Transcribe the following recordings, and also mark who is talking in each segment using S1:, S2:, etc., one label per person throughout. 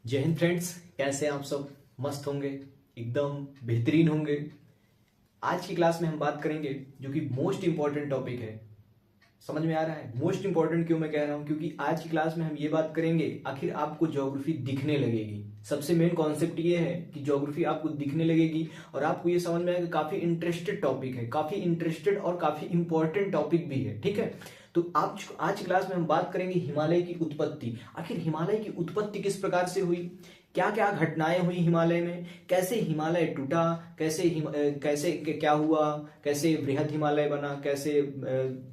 S1: जय हिंद फ्रेंड्स, कैसे हैं आप सब। मस्त होंगे, एकदम बेहतरीन होंगे। आज की क्लास में हम बात करेंगे जो कि मोस्ट इंपॉर्टेंट टॉपिक है। समझ में आ रहा है मोस्ट इंपॉर्टेंट क्यों मैं कह रहा हूं? क्योंकि आज की क्लास में हम ये बात करेंगे आखिर आपको ज्योग्राफी दिखने लगेगी। सबसे मेन कॉन्सेप्ट ये है कि ज्योग्राफी आपको दिखने लगेगी और आपको ये समझ में आएगा काफी इंटरेस्टेड टॉपिक है, काफी इंटरेस्टेड और काफी इंपॉर्टेंट टॉपिक भी है। ठीक है, तो आज की क्लास में हम बात करेंगे हिमालय की उत्पत्ति। आखिर हिमालय की उत्पत्ति किस प्रकार से हुई, क्या क्या घटनाएं हुई हिमालय में, कैसे हिमालय टूटा, कैसे क्या हुआ, कैसे बृहद हिमालय बना, कैसे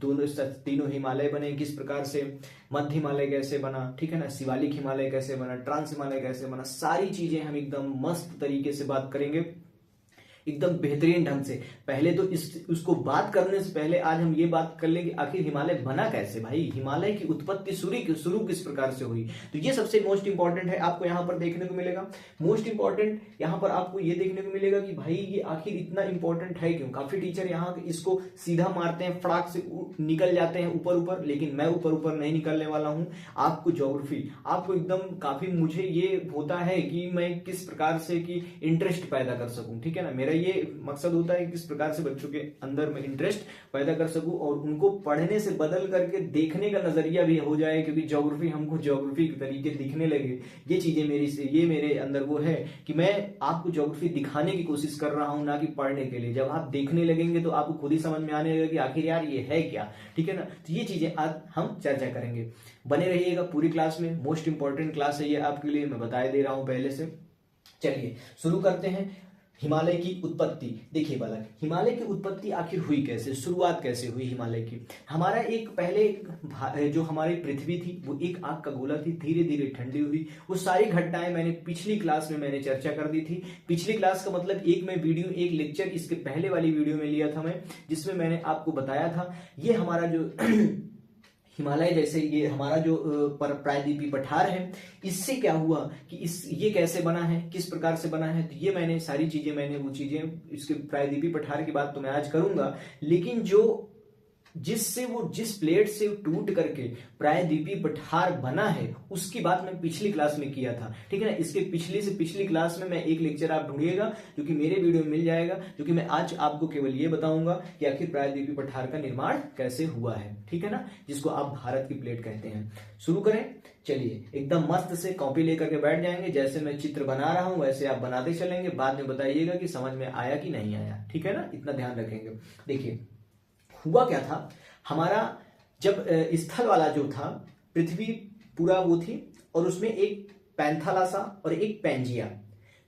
S1: दोनों तीनों हिमालय बने, किस प्रकार से मध्य हिमालय कैसे बना, ठीक है ना, शिवालिक हिमालय कैसे बना, ट्रांस हिमालय कैसे बना, सारी चीजें हम एकदम मस्त तरीके से बात करेंगे, एकदम बेहतरीन ढंग से। पहले तो उसको बात करने से पहले आज हम ये बात कर लेंगे आखिर हिमालय बना कैसे, भाई हिमालय की उत्पत्ति शुरू किस प्रकार से हुई। तो ये सबसे मोस्ट इंपॉर्टेंट है, आपको यहाँ पर देखने को मिलेगा। मोस्ट इंपॉर्टेंट यहाँ पर आपको ये देखने को मिलेगा कि भाई ये आखिर इतना इंपॉर्टेंट है क्यों। काफी टीचर यहाँ इसको सीधा मारते हैं, फटाक से निकल जाते हैं ऊपर ऊपर, लेकिन मैं ऊपर ऊपर नहीं निकलने वाला हूँ। आपको ज्योग्राफी आपको एकदम काफी, मुझे ये होता है कि मैं किस प्रकार से कि इंटरेस्ट पैदा कर सकूं, ठीक है ना। मेरा ये मकसद होता है किस प्रकार से बच्चों के अंदर में इंटरेस्ट पैदा कर सकूं और उनको पढ़ने से बदल करके देखने का नजरिया भी हो जाए, क्योंकि ज्योग्राफी हमको ज्योग्राफी के तरीके दिखने लगे। ये चीजें ये मेरे अंदर वो है कि मैं आपको ज्योग्राफी दिखाने की कोशिश कर रहा हूं, ना कि पढ़ने के लिए। जब आप देखने लगेंगे तो आपको खुद ही समझ में आने लगेगा कि आखिर यार ये है क्या, ठीक है ना। तो ये चीजें आज हम चर्चा करेंगे, बने रहिएगा पूरी क्लास में। मोस्ट इंपॉर्टेंट क्लास है ये आपके लिए, मैं बताए दे रहा हूं पहले से। चलिए शुरू करते हैं। हिमालय की उत्पत्ति देखिए बालक, हिमालय की उत्पत्ति आखिर हुई कैसे, शुरुआत कैसे हुई हिमालय की। हमारा एक पहले जो हमारी पृथ्वी थी वो एक आग का गोला थी, धीरे धीरे ठंडी हुई। वो सारी घटनाएं मैंने पिछली क्लास में मैंने चर्चा कर दी थी। पिछली क्लास का मतलब एक लेक्चर इसके पहले वाली वीडियो में लिया था मैं, जिसमें मैंने आपको बताया था ये हमारा जो हिमालय, जैसे ये हमारा जो प्रायद्वीपीय पठार है, इससे क्या हुआ कि ये कैसे बना है, किस प्रकार से बना है। तो ये मैंने सारी चीजें, मैंने वो चीजें, इसके प्रायद्वीपीय पठार की बात तो मैं आज करूंगा, लेकिन जिस प्लेट से टूट करके प्रायद्वीपीय पठार बना है उसकी बात मैं पिछली क्लास में किया था, ठीक है ना। इसके पिछली क्लास में मैं एक लेक्चर आप ढूंढिएगा जो कि मेरे वीडियो में मिल जाएगा, जो कि मैं आज आपको केवल ये बताऊंगा कि आखिर प्रायद्वीपीय पठार का निर्माण कैसे हुआ है, ठीक है ना, जिसको आप भारत की प्लेट कहते हैं। शुरू करें, चलिए एकदम मस्त से कॉपी लेकर के बैठ जाएंगे। जैसे मैं चित्र बना रहा हूं वैसे आप बनाते चलेंगे, बाद में बताइएगा कि समझ में आया कि नहीं आया, ठीक है ना, इतना ध्यान रखेंगे। देखिए हुआ क्या था, हमारा जब स्थल वाला जो था, पृथ्वी पूरा वो थी, और उसमें एक पैंथालासा और एक पैंजिया।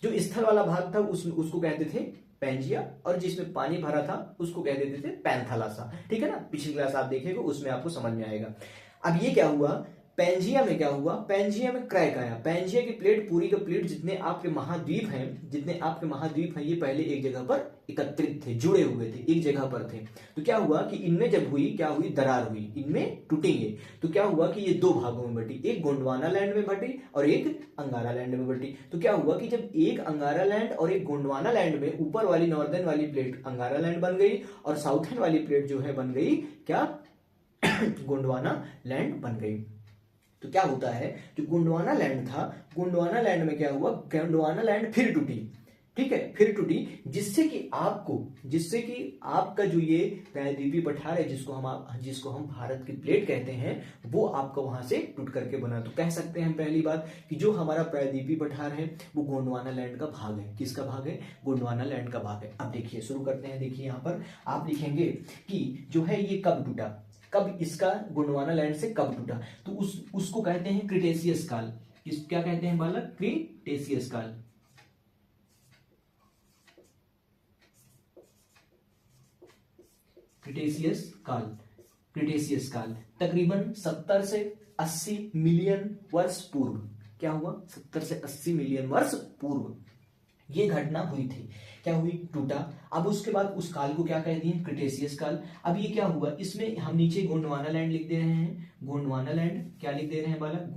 S1: जो स्थल वाला भाग था उसको कहते थे पैंजिया, और जिसमें पानी भरा था उसको कह देते थे पैंथालासा, ठीक है ना। पिछली क्लास आप देखेंगे उसमें आपको समझ में आएगा। अब ये क्या हुआ, पैंजिया में क्या हुआ, पैंजिया में क्रैक आया। पैंजिया की प्लेट, पूरी का प्लेट, जितने आपके महाद्वीप हैं ये पहले एक जगह पर एकत्रित थे, जुड़े हुए थे, एक जगह पर थे। तो क्या हुआ कि इनमें जब क्या हुई, दरार हुई, इनमें टूटेंगे। तो क्या हुआ कि ये दो भागों में बटी, एक गोंडवाना लैंड में बटी और एक अंगारा लैंड में बटी। तो क्या हुआ कि जब एक अंगारा लैंड और एक गोंडवाना लैंड में, ऊपर वाली नॉर्दर्न वाली प्लेट अंगारा लैंड बन गई और साउथर्न वाली प्लेट जो है बन गई क्या गोंडवाना लैंड बन गई। तो क्या होता है, जो गोंडवाना लैंड था, गोंडवाना लैंड में क्या हुआ, गोंडवाना लैंड फिर टूटी, ठीक है, फिर टूटी, जिससे कि आपका जो ये प्रायद्वीपीय पठार है, जिसको हम भारत की प्लेट कहते हैं, वो आपका वहां से टूट करके बना। तो कह सकते हैं पहली बात कि जो हमारा प्रायद्वीपीय पठार है वो गोंडवाना लैंड का भाग है। किसका भाग है, गोंडवाना लैंड का भाग है। अब देखिए शुरू करते हैं। देखिए यहाँ पर आप लिखेंगे कि जो है ये कब टूटा, कब इसका गोंडवाना लैंड से कब टूटा। तो उसको कहते हैं क्रिटेशियस काल। क्या कहते हैं बालक, क्रिटेशियस काल। क्रिटेशियस काल तकरीबन 70 से 80 मिलियन वर्ष पूर्व। क्या हुआ, 70 से 80 मिलियन वर्ष पूर्व ये घटना हुई थी। क्या हुई, टूटा। अब उसके बाद उस काल को क्या कहते हैं, क्रिटेशियस काल। अब ये क्या हुआ, इसमें हम नीचे गोंडवाना लैंड लिख दे रहे हैं। गोंडवाना लैंड क्या लिख दे रहे हैं बालक,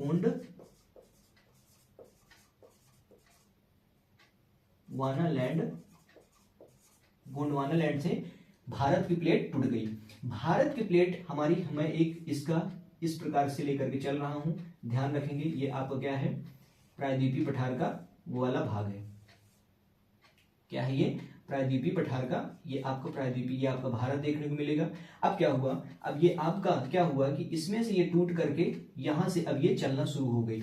S1: गोंडवाना लैंड से भारत की प्लेट टूट गई। भारत की प्लेट हमारी, मैं एक इसका इस प्रकार से लेकर के चल रहा हूं, ध्यान रखेंगे। ये आपका क्या है, प्रायद्वीपीय पठार का वो वाला भाग है। क्या है ये? प्रायद्वीपीय पठार का, ये आपको प्रायद्वीपीय, ये आपका भारत देखने को मिलेगा। अब क्या हुआ, अब ये आपका क्या हुआ कि इसमें से ये टूट करके यहां से अब ये चलना शुरू हो गई।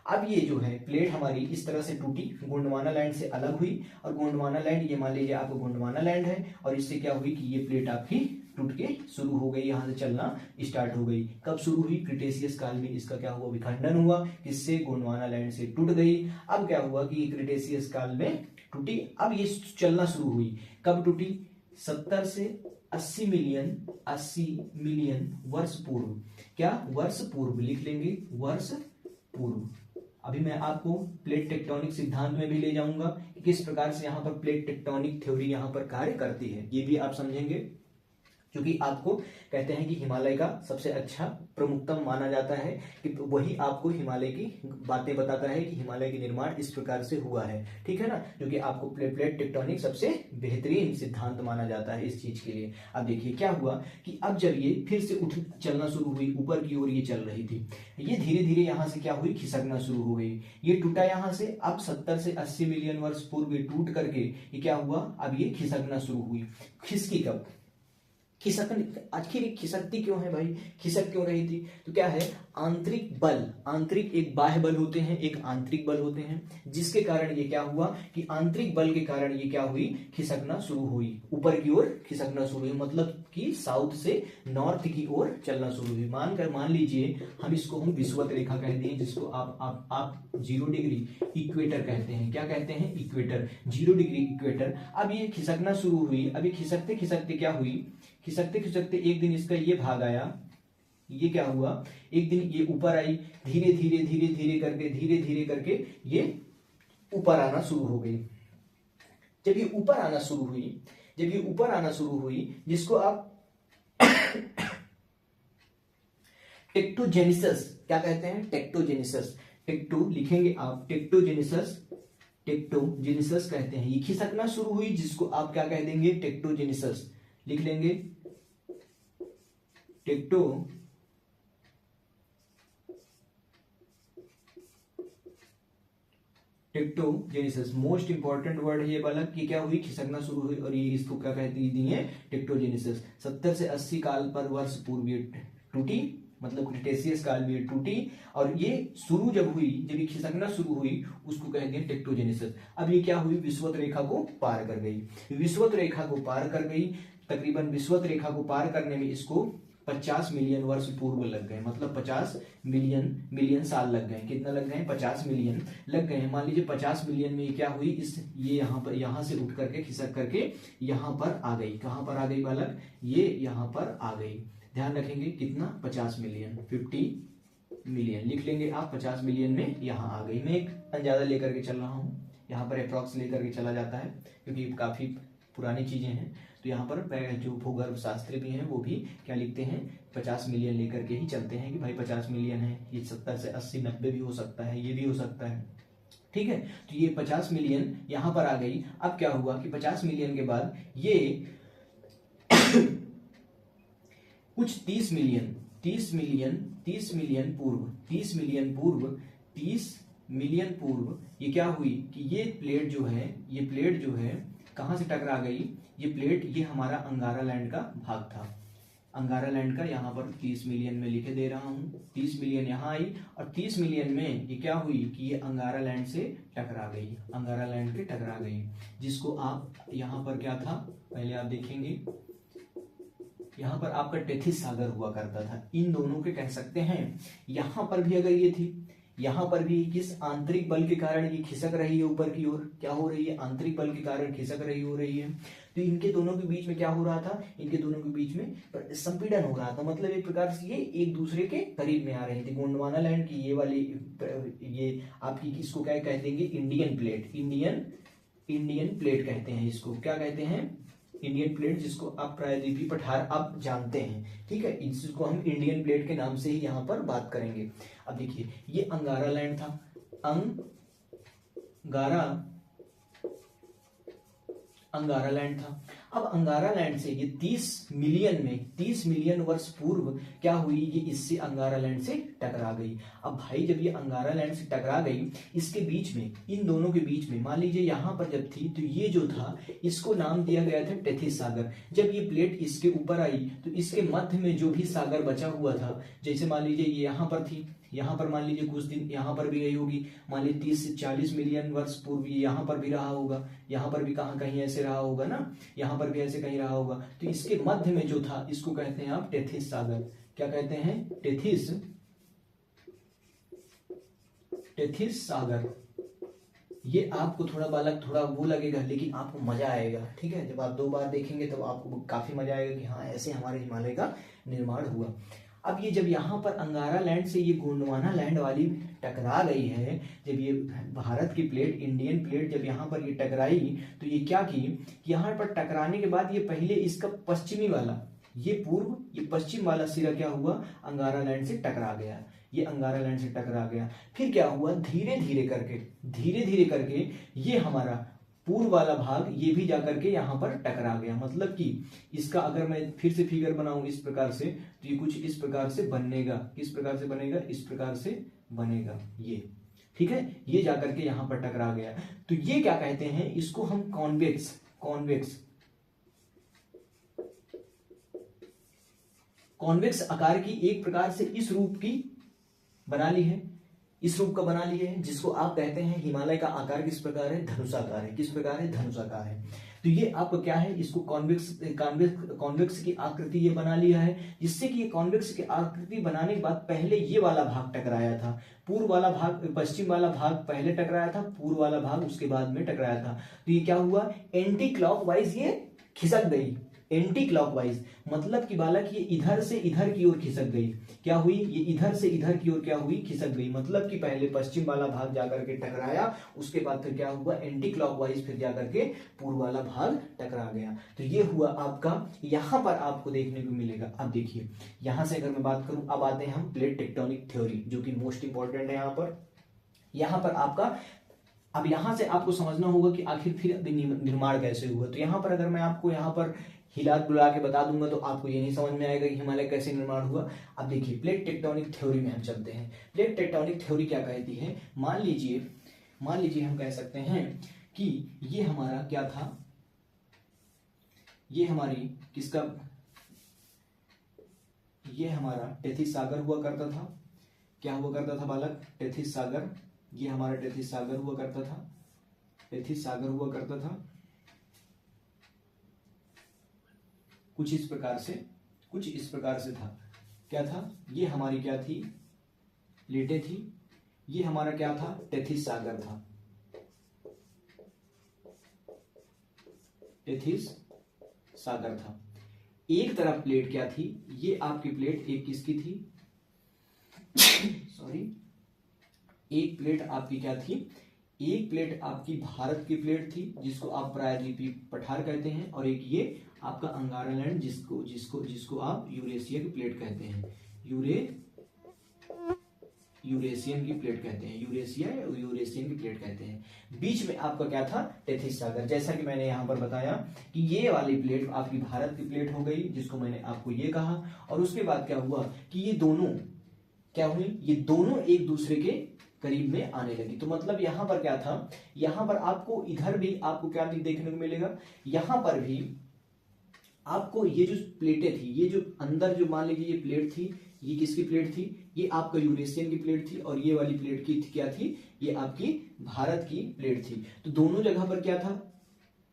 S1: अब ये जो है प्लेट हमारी इस तरह से टूटी, गोंडवाना लैंड से अलग हुई, और गोंडवाना लैंड, ये मान लीजिए आपको गोंडवाना लैंड है, और इससे क्या हुई कि ये प्लेट आपकी टूट के शुरू हो गई, यहाँ से चलना स्टार्ट हो गई। कब शुरू हुई? क्रिटेशियस काल में इसका क्या हुआ? विखंडन हुआ, किससे? गोंडवाना लैंड से टूट गई। अब क्या हुआ कि क्रिटेशियस काल में टूटी, अब ये चलना शुरू हुई। कब टूटी? 70 से 80 मिलियन वर्ष पूर्व। क्या? वर्ष पूर्व लिख लेंगे, वर्ष पूर्व। अभी मैं आपको प्लेट टेक्टोनिक सिद्धांत में भी ले जाऊंगा कि किस प्रकार से यहाँ पर प्लेट टेक्टोनिक थ्योरी यहाँ पर कार्य करती है, ये भी आप समझेंगे। क्योंकि आपको कहते हैं कि हिमालय का सबसे अच्छा प्रमुखतम माना जाता है, कि वही आपको हिमालय की बातें बताता है कि हिमालय के निर्माण इस प्रकार से हुआ है, ठीक है ना, जो कि आपको प्लेट टेक्टोनिक सबसे बेहतरीन सिद्धांत माना जाता है इस चीज के लिए। अब देखिए क्या हुआ कि अब जब ये फिर से उठ चलना शुरू हुई, ऊपर की ओर ये चल रही थी, ये धीरे धीरे यहाँ से क्या हुई? खिसकना शुरू हो गई। ये टूटा यहाँ से, अब 70 से 80 मिलियन वर्ष पूर्व ये टूट करके ये क्या हुआ? अब ये खिसकना शुरू हुई। खिसकी कब? आखिर खिसकती क्यों है भाई? खिसक क्यों रही थी? तो क्या है? आंतरिक बल, आंतरिक एक बाह्य बल होते हैं, एक आंतरिक बल होते हैं, जिसके कारण ये क्या हुआ कि आंतरिक बल के कारण ये क्या हुई? खिसकना शुरू हुई, ऊपर की ओर खिसकना शुरू हुई, मतलब कि साउथ से नॉर्थ की ओर चलना शुरू हुई। मान लीजिए हम इसको हम विषुवत रेखा कहते हैं, जिसको आप 0 डिग्री इक्वेटर कहते हैं। क्या कहते हैं? Equator, 0 degree equator. अब ये खिसकना शुरू हुई। अभी खिसकते खिसकते क्या हुई? खिसकते खिसकते एक दिन इसका ये भाग आया, ये क्या हुआ? एक दिन ये ऊपर आई, धीरे धीरे करके ये ऊपर आना शुरू हो गई। जब ये ऊपर आना शुरू हुई, जिसको आप टेक्टोजेनिसिस क्या कहते हैं? टेक्टोजेनिसिस, टेक्टो लिखेंगे आप, टेक्टोजेनिसिस कहते हैं। ये खिसकना शुरू हुई, जिसको आप क्या कह देंगे? टेक्टोजेनिसिस लिख लेंगे, टेक्टोजेनिसिस। मोस्ट इंपॉर्टेंट वर्ड है ये वाला कि क्या हुई? खिसकना शुरू हुई, और ये इसको क्या कहती है? टेक्टोजेनिसिस। 70 से 80 काल पर वर्ष पूर्व ये टूटी, मतलब क्रिटेशियस काल में ये टूटी, और ये शुरू जब हुई, जब ये खिसकना शुरू हुई, उसको कहते हैं टेक्टोजेनिसिस। अब ये क्या हुई? विषुवत रेखा को पार कर गई। विषुवत रेखा को पार कर गई, तकरीबन विषुवत रेखा को पार करने में इसको 50 मिलियन वर्ष पूर्व लग गए, मतलब 50 मिलियन साल लग गए। कितना लग गए? 50 मिलियन लग गए। मान लीजिए 50 मिलियन में क्या हुई? ये यहाँ से उठ करके खिसक करके यहाँ पर आ गई। कहाँ पर आ गई बालक? ये यहाँ पर आ गई। ध्यान रखेंगे कितना? 50 मिलियन, 50 मिलियन लिख लेंगे आप। 50 मिलियन में यहाँ आ गई। मैं एक अंदाजा लेकर के चल रहा हूँ, यहाँ पर अप्रॉक्स लेकर के चला जाता है, क्योंकि काफी पुरानी चीजें हैं। तो यहाँ पर जो भूगर्भ शास्त्री भी हैं वो भी क्या लिखते हैं? 50 मिलियन लेकर के ही चलते हैं कि भाई 50 मिलियन है, ये 70 से 80 90 भी हो सकता है, ये भी हो सकता है, ठीक है। तो ये 50 मिलियन यहाँ पर आ गई। अब क्या हुआ कि 50 मिलियन के बाद ये कुछ 30 मिलियन पूर्व ये क्या हुई कि ये प्लेट जो है कहां से टकरा गई? ये प्लेट, ये हमारा अंगारा लैंड का भाग था। अंगारा लैंड का यहाँ पर 30 मिलियन में लिखे दे रहा हूँ। 30 मिलियन यहाँ आई, और 30 मिलियन में ये क्या हुई कि ये अंगारा लैंड से टकरा गई, अंगारा लैंड पे टकरा गई, जिसको आप यहाँ पर क्या था? पहले आप देखेंगे, यहाँ पर आपका टेथिस सागर हुआ करता था। इन दोनों के कह सकते हैं। यहाँ पर भी अगर ये थी, यहाँ पर भी किस आंतरिक बल के कारण ये खिसक रही है ऊपर की ओर? क्या हो रही है? आंतरिक बल के कारण खिसक हो रही है। तो इनके दोनों के बीच में क्या हो रहा था? इनके दोनों के बीच में संपीड़न हो रहा था, मतलब एक प्रकार से ये एक दूसरे के करीब में आ रही थी। गोंडवाना लैंड की ये वाली, ये आपकी इसको क्या कह देंगे? इंडियन प्लेट कहते हैं इसको। क्या कहते हैं? इंडियन प्लेट, जिसको आप प्रायद्वीपीय पठार अब जानते हैं, ठीक है। इसको हम इंडियन प्लेट के नाम से ही यहाँ पर बात करेंगे। अब देखिए, ये अंगारा लैंड था, अंगारा लैंड था। अब अंगारा लैंड से ये 30 मिलियन वर्ष पूर्व क्या हुई, ये इससे अंगारा लैंड से टकरा गई। अब भाई जब ये अंगारा लैंड से टकरा गई, इसके बीच में, इन दोनों के बीच में मान लीजिए यहाँ पर जब थी तो ये जो था इसको नाम दिया गया था टेथिस सागर। जब ये प्लेट इसके ऊपर आई तो इसके मध्य में जो भी सागर बचा हुआ था, जैसे मान लीजिए ये यहाँ पर थी, यहाँ पर मान लीजिए कुछ दिन यहाँ पर भी गई होगी, मान लीजिए 30 से 40 मिलियन वर्ष पूर्व ये यहाँ पर भी रहा होगा, यहाँ पर भी कहाँ कहीं ऐसे रहा होगा ना, यहाँ पर भी ऐसे कहीं रहा होगा। तो इसके मध्य में जो था इसको कहते हैं आप टेथिस सागर। क्या कहते हैं? टेथिस सागर। ये आपको थोड़ा बालक थोड़ा वो लगेगा, लेकिन आपको मजा आएगा, ठीक है। जब आप 2 बार देखेंगे तब आपको काफी मजा आएगा कि हाँ ऐसे हमारे हिमालय का निर्माण हुआ। अब ये जब यहाँ पर अंगारा लैंड से ये गोंडवाना लैंड वाली टकरा गई है, जब ये भारत की प्लेट, इंडियन प्लेट जब यहाँ पर ये टकराई तो ये क्या की, यहाँ पर टकराने के बाद ये पहले इसका पश्चिमी वाला, ये पूर्व, ये पश्चिम वाला सिरा क्या हुआ, अंगारा लैंड से टकरा गया। ये अंगारा लैंड से टकरा गया, फिर क्या हुआ, धीरे धीरे करके ये हमारा पूर्व वाला भाग ये भी जाकर के यहाँ पर टकरा गया। मतलब कि इसका अगर मैं फिर से फिगर बनाऊं इस प्रकार से, तो ये कुछ इस प्रकार से बनेगा। किस प्रकार से बनेगा? इस प्रकार से बनेगा ये, ठीक है। ये जाकर के यहाँ पर टकरा गया, तो ये क्या कहते हैं, इसको हम कॉन्वेक्स आकार की एक प्रकार से इस रूप की बना ली है, इस रूप का बना लिए है, जिसको आप कहते हैं हिमालय का आकार किस प्रकार है, धनुषाकार है। किस प्रकार है? धनुषाकार है। तो ये आपका क्या है, इसको कॉन्वेक्स की आकृति ये बना लिया है, जिससे कि ये कॉन्वेक्स की आकृति बनाने के बाद पहले ये वाला भाग टकराया था, पूर्व वाला भाग, पश्चिम वाला भाग पहले टकराया था, पूर्व वाला भाग उसके बाद में टकराया था। तो ये क्या हुआ, एंटी क्लॉकवाइज ये खिसक गई। एंटी क्लॉकवाइज मतलब कि बालक ये इधर से इधर की ओर खिसक गई। क्या हुई, ये इधर से इधर की ओर क्या हुई, खिसक गई। मतलब कि पहले पश्चिम वाला भाग जाकर के टकराया, उसके बाद फिर क्या हुआ, एंटी क्लॉकवाइज फिर जाकर के पूर्व वाला भाग टकरा गया। तो ये हुआ आपका, यहाँ पर आपको देखने को मिलेगा। अब देखिए यहां से अगर मैं बात करूं, अब आते हैं हम प्लेट टेक्टोनिक थ्योरी, जो कि मोस्ट इंपॉर्टेंट है यहाँ पर आपका। अब यहां से आपको समझना होगा कि आखिर फिर निर्माण कैसे हुआ। तो यहाँ पर अगर मैं आपको यहाँ पर हिला बुला के बता दूंगा तो आपको ये नहीं समझ में आएगा कि हिमालय कैसे निर्माण हुआ। अब देखिए प्लेट टेक्टोनिक थ्योरी में हम चलते हैं। प्लेट टेक्टोनिक थ्योरी क्या कहती है, मान लीजिए हम कह सकते हैं कि ये हमारा क्या था, ये हमारी किसका, ये हमारा टेथिस सागर हुआ करता था। क्या हुआ करता था बालक, टेथिस सागर। ये हमारा टेथिस सागर हुआ करता था, टेथिस सागर हुआ करता था। कुछ इस प्रकार से था। क्या था, ये हमारी क्या थी, प्लेटें थी। ये हमारा क्या था, टेथिस सागर था, टेथिस सागर था। एक तरफ प्लेट क्या थी, ये आपकी प्लेट एक किसकी थी सॉरी, एक प्लेट आपकी क्या थी, एक प्लेट आपकी भारत की प्लेट थी, जिसको आप प्रायद्वीपीय पठार कहते हैं, और एक ये आपका अंगारा लैंड, जिसको आप यूरेशिया की प्लेट कहते हैं, यूरेशियन की प्लेट कहते हैं, यूरेशियन की प्लेट कहते हैं। बीच में आपका क्या था, टेथिस सागर। जैसा कि मैंने यहाँ पर बताया कि ये वाली प्लेट आपकी भारत की प्लेट हो गई, जिसको मैंने आपको ये कहा। और उसके बाद क्या हुआ कि ये दोनों क्या हुई, ये दोनों एक दूसरे के करीब में आने लगी। तो मतलब यहाँ पर क्या था, यहाँ पर आपको इधर भी आपको क्या देखने को मिलेगा, यहाँ पर भी आपको ये जो प्लेटें थी, ये जो अंदर जो मान लीजिए ये प्लेट थी, ये किसकी प्लेट थी, ये आपका यूरेशियन की प्लेट थी, और ये वाली प्लेट की थी क्या थी, ये आपकी भारत की प्लेट थी। तो दोनों जगह पर क्या था,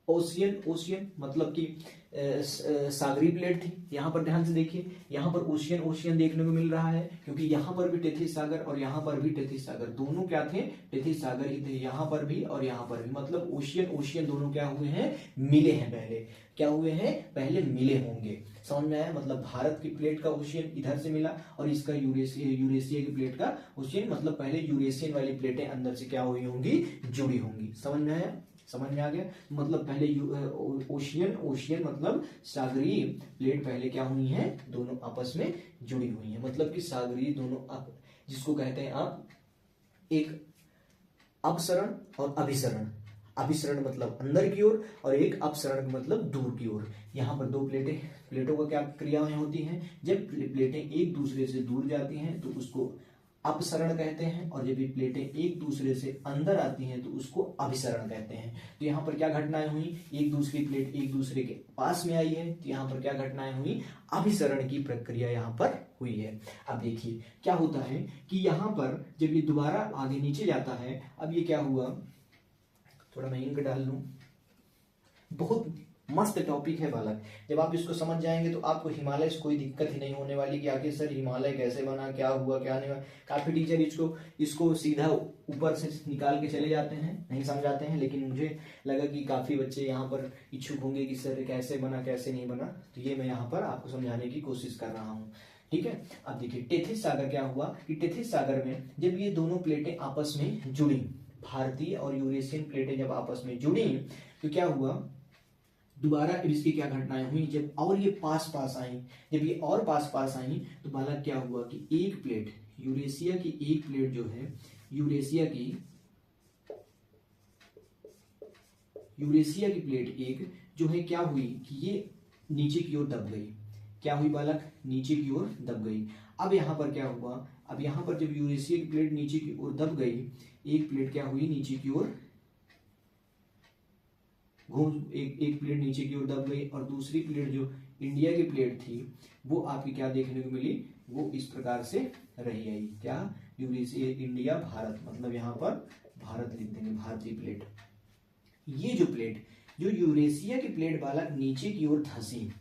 S1: ओशियन मतलब कि सागरी प्लेट थी। यहाँ पर ध्यान से देखिए, यहाँ पर ओशियन देखने को मिल रहा है, क्योंकि यहाँ पर भी टेथिस सागर और यहाँ पर भी टेथिस सागर, दोनों क्या थे, टेथिस सागर ही थे, यहाँ पर भी और यहाँ पर भी। मतलब ओशियन दोनों क्या हुए हैं, मिले हैं पहले। क्या हुए हैं, पहले मिले होंगे। समझ में आया, मतलब भारत की प्लेट का ओशियन इधर से मिला और इसका यूरेशिया की प्लेट का ओशियन, मतलब पहले यूरेशियन वाली प्लेटें अंदर से क्या हुई होंगी, जुड़ी होंगी। समझ में आया, समझ में आ गया। मतलब पहले ओशियन मतलब सागरीय प्लेट पहले क्या हुई हैं, दोनों आपस में जुड़ी हुई हैं। मतलब कि सागरीय दोनों जिसको कहते हैं आप एक अपसरण और अभिसरण। अभिसरण मतलब अंदर की ओर और एक अपसरण मतलब दूर की ओर। यहाँ पर दो प्लेटों का क्या क्रियाएं होती हैं, जब प्लेटें एक दूसरे से दूर जाती हैं तो उसको अपसरण कहते हैं, और जब ये प्लेटें एक दूसरे से अंदर आती हैं तो उसको अभिसरण कहते हैं। तो यहाँ पर क्या घटनाएं हुई, एक दूसरी प्लेट एक दूसरे के पास में आई है, तो यहाँ पर क्या घटनाएं हुई, अभिसरण की प्रक्रिया यहाँ पर हुई है। अब देखिए क्या होता है कि यहाँ पर जब ये दोबारा आगे नीचे जाता है, अब ये क्या हुआ, थोड़ा मैं इंक डाल लूं, बहुत मस्त टॉपिक है बालक। जब आप इसको समझ जाएंगे तो आपको हिमालय से कोई दिक्कत ही नहीं होने वाली कि आखिर सर हिमालय कैसे बना, क्या हुआ क्या नहीं हुआ। काफी टीचर इसको सीधा ऊपर से निकाल के चले जाते हैं, नहीं समझाते हैं, लेकिन मुझे लगा कि काफी बच्चे यहाँ पर इच्छुक होंगे कि सर कैसे बना कैसे नहीं बना, तो ये मैं यहाँ पर आपको समझाने की कोशिश कर रहा हूँ। ठीक है, अब देखिए टेथिस सागर क्या हुआ कि टेथिस सागर में जब ये दोनों प्लेटें आपस में जुड़ी, भारतीय और यूरेशियन प्लेटें जब आपस में जुड़ी तो क्या हुआ, दोबारा इसकी क्या घटनाएं हुई, जब और ये पास पास आई, जब ये और पास पास आई तो बालक क्या हुआ कि एक प्लेट यूरेशिया की, एक प्लेट जो है यूरेशिया की प्लेट एक जो है क्या हुई कि ये नीचे की ओर दब गई। क्या हुई बालक, नीचे की ओर दब गई। अब यहाँ पर क्या हुआ, अब यहाँ पर जब यूरेशिया की प्लेट नीचे की ओर दब गई, एक प्लेट क्या हुई नीचे की ओर एक प्लेट नीचे की ओर दब गई, और दूसरी प्लेट जो इंडिया की प्लेट थी वो आपकी क्या देखने को मिली, वो इस प्रकार से रही आई, क्या, यूरेशिया इंडिया भारत, मतलब यहाँ पर भारत लिख देंगे, भारतीय प्लेट। ये जो प्लेट जो यूरेशिया की प्लेट बालक नीचे की ओर धंसी,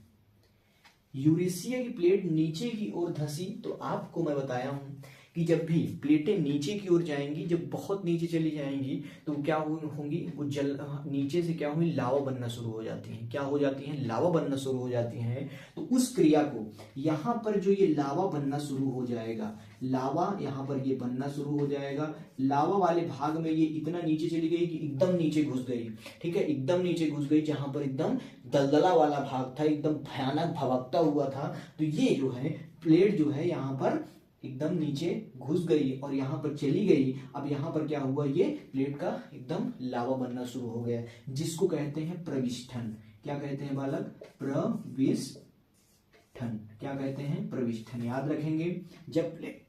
S1: यूरेशिया की प्लेट नीचे की ओर धंसी, तो आपको मैं बताया हूं कि जब भी प्लेटें नीचे की ओर जाएंगी, जब बहुत नीचे चली जाएंगी तो क्या होंगी, वो जल नीचे से क्या हुई, लावा बनना शुरू हो जाती हैं। क्या हो जाती हैं, लावा बनना शुरू हो जाती हैं। तो उस क्रिया को यहाँ पर जो ये लावा बनना शुरू हो जाएगा, लावा यहाँ पर ये बनना शुरू हो जाएगा, लावा वाले भाग में ये इतना नीचे चली गई कि एकदम नीचे घुस गई। ठीक है, एकदम नीचे घुस गई, जहां पर एकदम दलदला वाला भाग था, एकदम भयानक भवकता हुआ था। तो ये जो है प्लेट जो है यहाँ पर एकदम नीचे घुस गई और यहाँ पर चली गई। अब यहाँ पर क्या हुआ, ये प्लेट का एकदम लावा बनना शुरू हो गया, जिसको कहते हैं प्रविष्ठन। क्या कहते हैं बालक, प्रविष्ठन। क्या कहते हैं, प्रविष्ठन। याद रखेंगे, जब प्लेट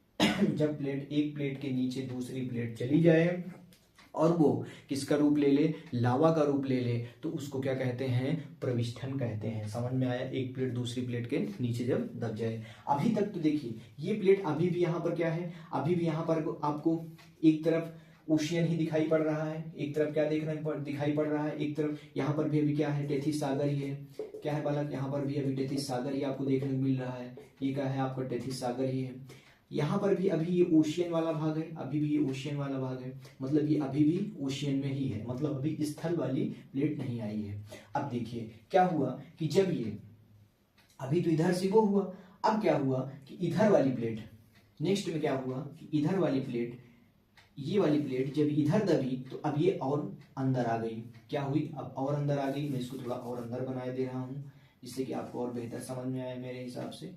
S1: एक प्लेट के नीचे दूसरी प्लेट चली जाए और वो किसका रूप ले ले, लावा का रूप ले ले, तो उसको क्या कहते हैं, प्रविष्ठन कहते हैं। समझ में आया, एक प्लेट दूसरी प्लेट के नीचे जब दब जाए। अभी तक तो देखिए ये प्लेट अभी भी यहाँ पर क्या है, अभी भी यहाँ पर आपको एक तरफ ओशियन ही दिखाई पड़ रहा है, एक तरफ क्या दिखाई पड़ रहा है, एक तरफ यहाँ पर भी अभी क्या है, टेथिस सागर ही है। क्या है बालक, यहाँ पर भी अभी टेथिस सागर ही आपको देखने को मिल रहा है। ये क्या है, आपका टेथिस सागर ही है। यहाँ पर भी अभी ये ओशियन वाला भाग है, अभी भी ये ओशियन वाला भाग है, मतलब ये अभी भी ओशियन में ही है, मतलब अभी स्थल वाली प्लेट नहीं आई है। अब देखिए क्या हुआ कि जब ये अभी तो इधर से वो हुआ, अब क्या हुआ कि इधर वाली प्लेट, नेक्स्ट में क्या हुआ कि इधर वाली प्लेट, ये वाली प्लेट जब इधर दबी तो अब ये और अंदर आ गई। क्या हुई, अब और अंदर आ गई। मैं इसको थोड़ा और अंदर बना दे रहा हूं जिससे कि आपको और बेहतर समझ में आए मेरे हिसाब से।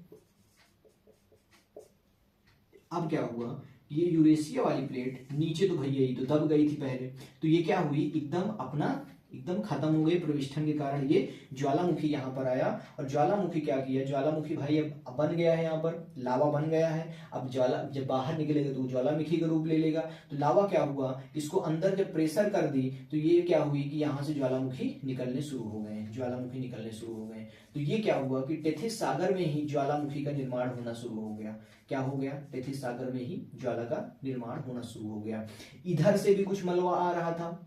S1: अब क्या हुआ, ये यूरेशिया वाली प्लेट नीचे तो भैया ही तो दब गई थी पहले, तो ये क्या हुई, एकदम खत्म हो गई प्रविष्ठन के कारण। ये ज्वालामुखी यहाँ पर आया और ज्वालामुखी क्या किया, ज्वालामुखी भाई अब बन गया है, यहाँ पर लावा बन गया है। अब ज्वाला जब बाहर निकलेगा तो ज्वालामुखी का रूप ले लेगा। तो लावा क्या हुआ, इसको अंदर जब प्रेशर कर दी तो ये क्या हुई कि यहाँ से ज्वालामुखी निकलने शुरू हो गए, ज्वालामुखी निकलने शुरू हो गए। तो ये क्या हुआ कि टेथिस सागर में ही ज्वालामुखी का निर्माण होना शुरू हो गया। क्या हो गया, टेथिस सागर में ही ज्वाला का निर्माण होना शुरू हो गया। इधर से भी कुछ मलबा आ रहा था,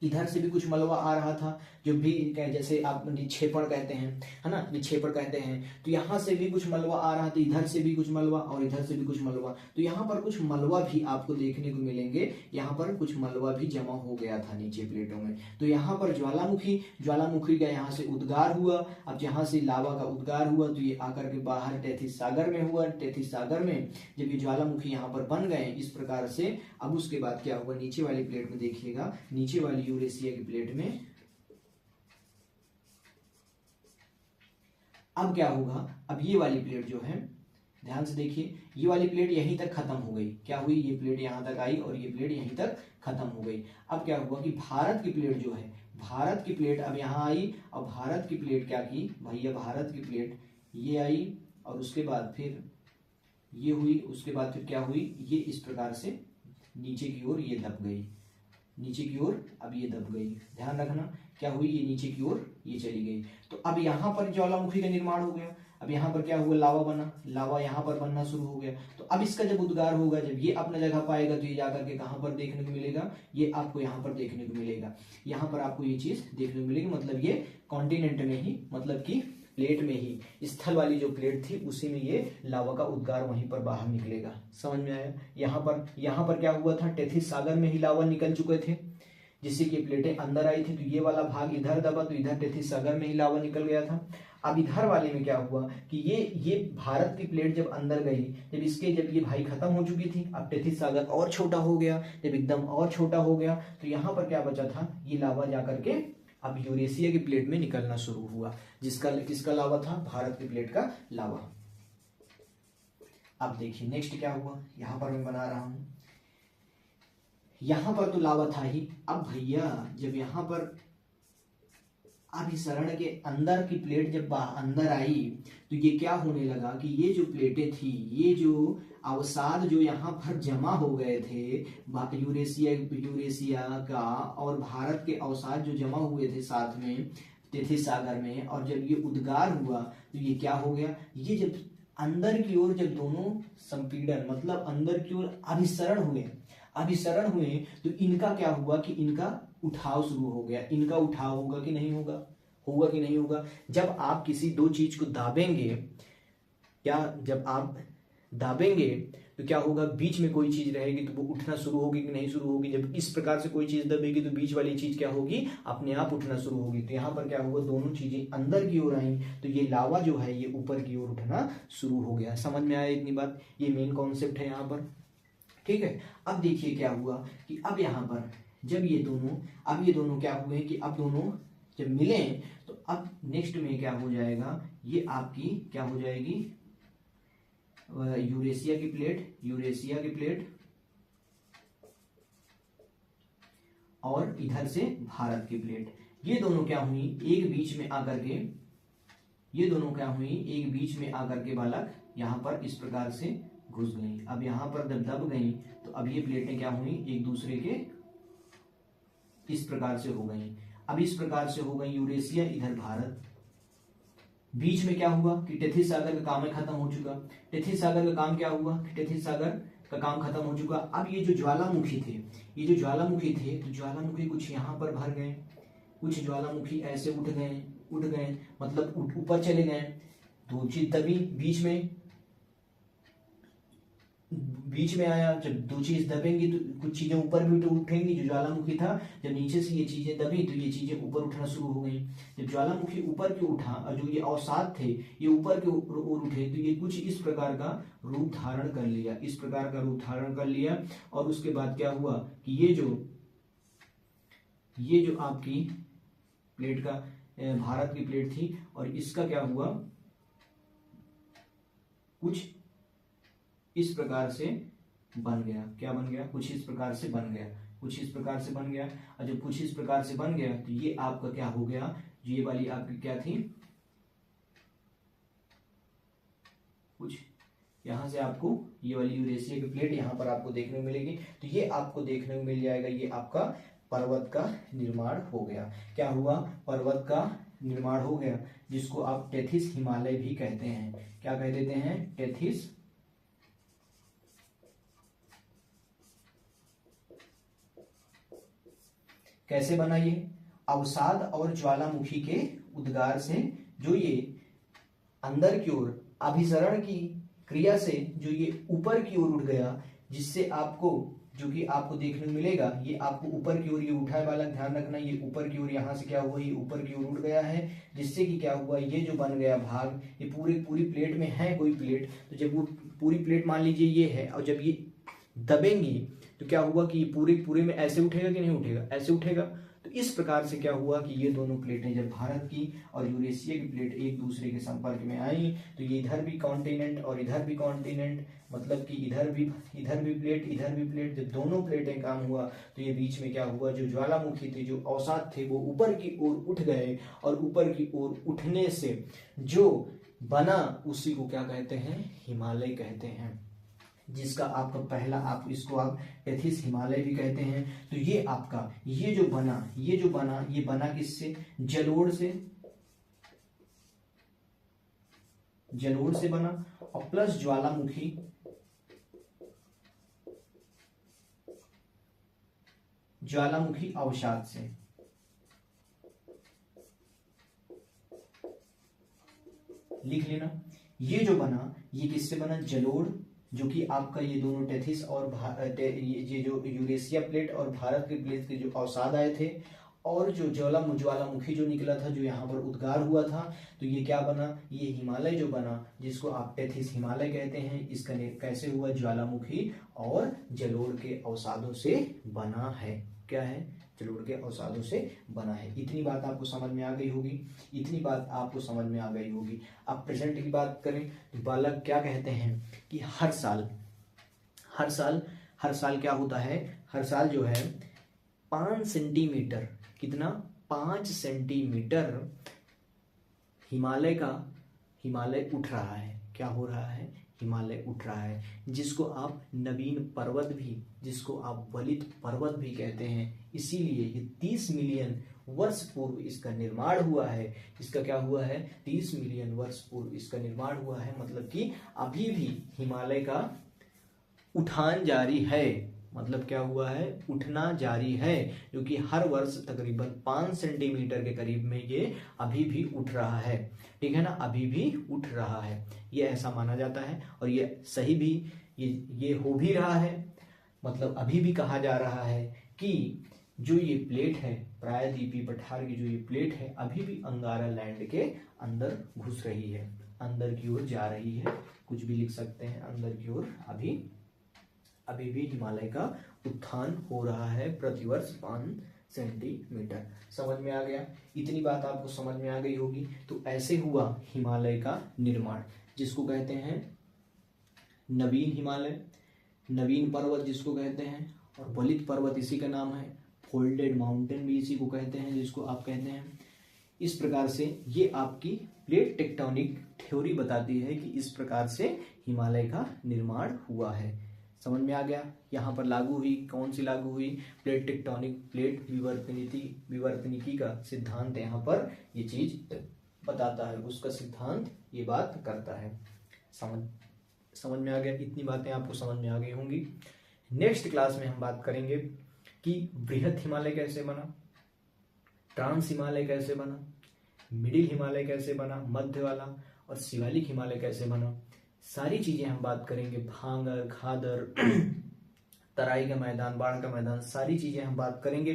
S1: इधर से भी कुछ मलबा आ रहा था, जो भी जैसे आप निक्षेपण कहते हैं, है ना, निक्षेपण कहते हैं। तो यहाँ से भी कुछ मलबा आ रहा था, इधर से भी कुछ मलबा और इधर से भी कुछ मलबा। तो यहाँ पर कुछ मलबा भी आपको देखने को मिलेंगे, यहाँ पर कुछ मलबा भी जमा हो गया था नीचे प्लेटों में। तो यहाँ पर ज्वालामुखी का यहाँ से उद्गार हुआ। अब जहाँ से लावा का उद्गार हुआ तो ये आकर के बाहर टेथिस सागर में हुआ। टेथिस सागर में जब ये ज्वालामुखी यहाँ पर बन गए इस प्रकार से, अब उसके बाद क्या हुआ, नीचे वाली प्लेट में देखिएगा, नीचे वाली यूरेशिया की प्लेट में अब क्या होगा, अब ये वाली प्लेट जो है ध्यान से देखिए, ये वाली प्लेट यहीं तक खत्म हो गई, क्या हुई, ये प्लेट यहाँ तक आई और ये प्लेट यहीं तक खत्म हो गई। अब क्या हुआ कि भारत की प्लेट जो है, भारत की प्लेट अब यहाँ आई और भारत की प्लेट क्या की भैया, भारत की प्लेट ये आई और उसके बाद फिर ये हुई, उसके बाद फिर क्या हुई, ये इस प्रकार से नीचे की ओर ये दब गई, नीचे की ओर अब ये दब गई। ध्यान रखना क्या हुई, ये नीचे की ओर ये चली गई। तो अब यहाँ पर ज्वालामुखी का निर्माण हो गया। अब यहाँ पर क्या हुआ, लावा बना, लावा यहाँ पर बनना शुरू हो गया। तो अब इसका जब उद्गार होगा, जब ये अपना जगह पाएगा तो ये जाकर के कहाँ पर देखने को मिलेगा, ये आपको यहाँ पर देखने को मिलेगा, यहाँ पर आपको ये चीज देखने को मिलेगी। मतलब ये कॉन्टिनेंट में ही, मतलब कि प्लेट में ही, स्थल वाली जो प्लेट थी उसी में ये लावा का उद्गार वहीं पर बाहर निकलेगा। समझ में आया। यहाँ पर क्या हुआ था, टेथिस सागर में ही लावा निकल चुके थे, जिससे कि प्लेटें अंदर आई थी। तो ये वाला भाग इधर दबा तो इधर टेथिस सागर में ही लावा निकल गया था। अब इधर वाले में क्या हुआ कि ये भारत की प्लेट जब अंदर गई, जब ये भाई खत्म हो चुकी थी, अब टेथिस सागर और छोटा हो गया, जब एकदम और छोटा हो गया तो यहाँ पर क्या बचा था, ये लावा जाकर के अब यूरेशिया की प्लेट में निकलना शुरू हुआ, किसका लावा था, भारत की प्लेट का लावा। अब देखिए नेक्स्ट क्या हुआ, यहां पर मैं बना रहा हूं, यहां पर तो लावा था ही। अब भैया जब यहां पर अभिसरण के अंदर की प्लेट जब अंदर आई तो ये क्या होने लगा कि ये जो प्लेटें थी, ये जो अवसाद जो यहाँ पर जमा हो गए थे यूरेशिया का और भारत के अवसाद जो जमा हुए थे साथ में टेथिस सागर में, और जब ये उद्गार हुआ तो ये क्या हो गया, ये जब अंदर की ओर जब दोनों संपीड़न मतलब अंदर की ओर अभिसरण हुए तो इनका क्या हुआ कि इनका उठाव शुरू हो गया। इनका उठाव होगा कि नहीं होगा, होगा कि नहीं होगा। जब आप किसी दो चीज को दाबेंगे, जब आप दाबेंगे तो क्या होगा, बीच में कोई चीज रहेगी तो वो उठना शुरू होगी कि नहीं शुरू होगी। जब इस प्रकार से कोई चीज दबेगी तो बीच वाली चीज क्या होगी, अपने आप उठना शुरू होगी। तो यहाँ पर क्या हुआ, दोनों चीजें अंदर की ओर आई तो ये लावा जो है ये ऊपर की ओर उठना शुरू हो गया। समझ में आया इतनी बात, ये मेन कॉन्सेप्ट है यहाँ पर, ठीक है। अब देखिए क्या हुआ कि अब यहाँ पर जब ये दोनों क्या हुए कि अब दोनों जब मिले तो अब नेक्स्ट में क्या हो जाएगा, ये आपकी क्या हो जाएगी, यूरेशिया की प्लेट और इधर से भारत की प्लेट, ये दोनों क्या हुई एक बीच में आकर के बालक यहाँ पर इस प्रकार से घुस गई। अब यहाँ पर जब दब गई तो अब ये प्लेटें क्या हुई, एक दूसरे के इस प्रकार से हो गई। अब इस प्रकार से हो गई यूरेशिया, इधर भारत, बीच में क्या हुआ कि टेथिस सागर का काम खत्म हो चुका। टेथिस सागर का काम क्या हुआ कि टेथिस सागर का काम खत्म हो चुका। अब ये जो ज्वालामुखी थे तो ज्वालामुखी कुछ यहाँ पर भर गए, कुछ ज्वालामुखी ऐसे उठ गए मतलब ऊपर चले गए। दो चीज दबी, बीच में आया, जब दो चीज दबेंगी तो कुछ चीजें ऊपर भी उठेंगी। जो ज्वालामुखी था जब नीचे से ये चीजें दबी तो ये चीजें ऊपर उठना शुरू हो गई। जब ज्वालामुखी ऊपर की उठा और जो ये अवसाद थे ये ऊपर की ओर उठे तो ये कुछ इस प्रकार का रूप धारण कर लिया। और उसके बाद क्या हुआ कि ये जो आपकी प्लेट का भारत की प्लेट थी और इसका क्या हुआ, कुछ इस प्रकार से बन गया। क्या बन गया, कुछ इस प्रकार से बन गया। और जब कुछ इस प्रकार से बन गया तो ये आपका क्या हो गया, ये वाली आपकी क्या थी, कुछ यहां से आपको ये वाली यूरेशिया की प्लेट यहां पर आपको देखने को मिलेगी। तो ये आपको देखने को मिल जाएगा, ये आपका पर्वत का निर्माण हो गया। क्या हुआ, पर्वत का निर्माण हो गया, जिसको आप टेथिस हिमालय भी कहते हैं। क्या कह देते हैं, टेथिस कैसे बना, ये अवसाद और ज्वालामुखी के उद्गार से जो ये अंदर की ओर अभिसरण की क्रिया से जो ये ऊपर की ओर उठ गया, जिससे आपको जो कि आपको देखने को मिलेगा, ये आपको ऊपर की ओर ये उठा है बालक, ध्यान रखना ये ऊपर की ओर यहाँ से क्या हुआ, ये ऊपर की ओर उठ गया है, जिससे कि क्या हुआ, ये जो बन गया भाग, ये पूरी प्लेट में है कोई प्लेट, तो जब वो पूरी प्लेट मान लीजिए ये है और जब ये दबेंगी तो क्या हुआ कि पूरे में ऐसे उठेगा कि नहीं उठेगा, ऐसे उठेगा। तो तो इस प्रकार से क्या हुआ कि ये दोनों प्लेटें जब भारत की और यूरेशिया की प्लेट एक दूसरे के संपर्क में आई तो ये इधर भी कॉन्टिनेंट और इधर भी कॉन्टिनेंट, मतलब कि इधर भी प्लेट इधर भी प्लेट, जब दोनों प्लेटें काम हुआ तो ये बीच में क्या हुआ, जो ज्वालामुखी थे, जो अवसाद थे, वो ऊपर की ओर उठ गए और ऊपर की ओर उठने से जो बना उसी को क्या कहते हैं, हिमालय कहते हैं, जिसका आपका पहला आप इसको आप टेथिस हिमालय भी कहते हैं। तो ये आपका ये जो बना ये बना किससे, जलोढ़ से बना और प्लस ज्वालामुखी अवसाद से। लिख लेना, ये जो बना ये किससे बना, जलोढ़, जो कि आपका ये दोनों टेथिस और ये जो यूरेशिया प्लेट और भारत के प्लेट के जो अवसाद आए थे और जो ज्वालामुखी जो निकला था, जो यहाँ पर उद्गार हुआ था, तो ये क्या बना, ये हिमालय जो बना जिसको आप टेथिस हिमालय कहते हैं, इसका कैसे हुआ, ज्वालामुखी और जलोढ़ के अवसादों से बना है। क्या है, जलोढ़ के अवसादों से बना है। इतनी बात आपको समझ में आ गई होगी। अब प्रेजेंट की बात करें तो बालक क्या कहते हैं कि हर साल क्या होता है, हर साल जो है 5 सेंटीमीटर, कितना, 5 सेंटीमीटर हिमालय उठ रहा है। क्या हो रहा है, हिमालय उठ रहा है, जिसको आप नवीन पर्वत भी, जिसको आप वलित पर्वत भी कहते हैं। इसीलिए ये 30 मिलियन वर्ष पूर्व इसका निर्माण हुआ है। इसका क्या हुआ है, 30 मिलियन वर्ष पूर्व इसका निर्माण हुआ है, मतलब कि अभी भी हिमालय का उठान जारी है, मतलब क्या हुआ है, उठना जारी है, जो कि हर वर्ष तकरीबन 5 सेंटीमीटर के करीब में ये अभी भी उठ रहा है। ठीक है ना, अभी भी उठ रहा है, ये ऐसा माना जाता है और ये सही भी, ये हो भी रहा है। मतलब अभी भी कहा जा रहा है कि जो ये प्लेट है, प्रायद्वीपीय पठार की जो ये प्लेट है, अभी भी अंगारा लैंड के अंदर घुस रही है, अंदर की ओर जा रही है, कुछ भी लिख सकते हैं, अंदर की ओर अभी भी हिमालय का उत्थान हो रहा है प्रतिवर्ष 5 सेंटीमीटर। समझ में आ गया, इतनी बात आपको समझ में आ गई होगी। तो ऐसे हुआ हिमालय का निर्माण, जिसको कहते हैं नवीन हिमालय, नवीन पर्वत जिसको कहते हैं, और वलित पर्वत इसी का नाम है, फोल्डेड माउंटेन भी इसी को कहते हैं, जिसको आप कहते हैं। इस प्रकार से ये आपकी प्लेट टेक्टोनिक थ्योरी बताती है कि इस प्रकार से हिमालय का निर्माण हुआ है। समझ में आ गया, यहाँ पर लागू हुई, कौन सी लागू हुई, प्लेट टेक्टोनिक, प्लेट विवर्तनिकी का सिद्धांत यहाँ पर ये चीज बताता है, उसका सिद्धांत ये बात करता है। समझ में आ गया, इतनी बातें आपको समझ में आ गई होंगी। नेक्स्ट क्लास में हम बात करेंगे कि बृहत हिमालय कैसे बना, ट्रांस हिमालय कैसे बना, मिडिल हिमालय कैसे बना, मध्य वाला, और शिवालिक हिमालय कैसे बना। सारी चीजें हम बात करेंगे, भांगर, खादर, तराई का मैदान, बाढ़ का मैदान, सारी चीजें हम बात करेंगे।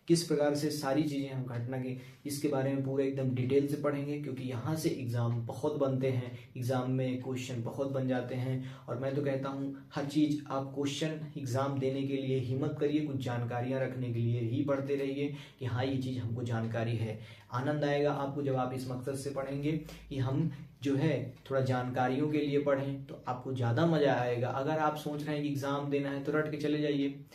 S1: किस प्रकार से सारी चीजें हम घटना के इसके बारे में पूरे एकदम डिटेल से पढ़ेंगे, क्योंकि यहाँ से एग्जाम बहुत बनते हैं, एग्जाम में क्वेश्चन बहुत बन जाते हैं। और मैं तो कहता हूँ हर चीज आप क्वेश्चन एग्जाम देने के लिए हिम्मत करिए, कुछ जानकारियां रखने के लिए ही पढ़ते रहिए कि हाँ ये चीज हमको जानकारी है। आनंद आएगा आपको जब आप इस मकसद से पढ़ेंगे कि हम जो है थोड़ा जानकारियों के लिए पढ़ें, तो आपको ज़्यादा मज़ा आएगा। अगर आप सोच रहे हैं कि एग्ज़ाम देना है तो रट के चले जाइए,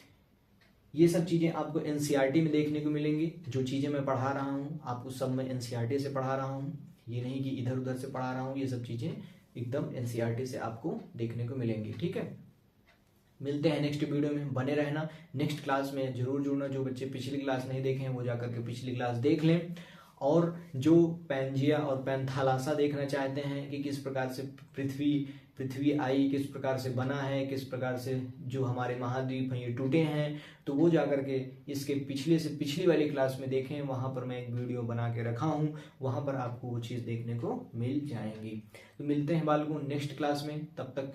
S1: ये सब चीज़ें आपको एनसीईआरटी में देखने को मिलेंगी। जो चीज़ें मैं पढ़ा रहा हूँ आपको सब मैं एनसीईआरटी से पढ़ा रहा हूँ, ये नहीं कि इधर उधर से पढ़ा रहा हूँ। ये सब चीज़ें एकदम एनसीईआरटी से आपको देखने को मिलेंगी। ठीक है, मिलते हैं नेक्स्ट वीडियो में, बने रहना। नेक्स्ट क्लास में जरूर जुड़ना, जो बच्चे पिछली क्लास नहीं देखे हैं वो जाकर के पिछली क्लास देख लें। और जो पैंजिया और पैंथालासा देखना चाहते हैं कि किस प्रकार से पृथ्वी आई, किस प्रकार से बना है, किस प्रकार से जो हमारे महाद्वीप हैं ये टूटे हैं, तो वो जाकर के इसके पिछले से पिछली वाली क्लास में देखें। वहाँ पर मैं एक वीडियो बना के रखा हूँ, वहाँ पर आपको वो चीज़ देखने को मिल जाएंगी। तो मिलते हैं बालकों नेक्स्ट क्लास में, तब तक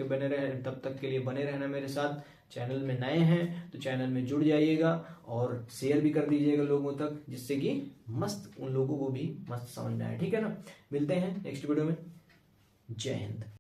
S1: के लिए बने रहना मेरे साथ। चैनल में नए हैं तो चैनल में जुड़ जाइएगा और शेयर भी कर दीजिएगा लोगों तक, जिससे कि मस्त उन लोगों को भी मस्त समझ में आए। ठीक है ना, मिलते हैं नेक्स्ट वीडियो में। जय हिंद।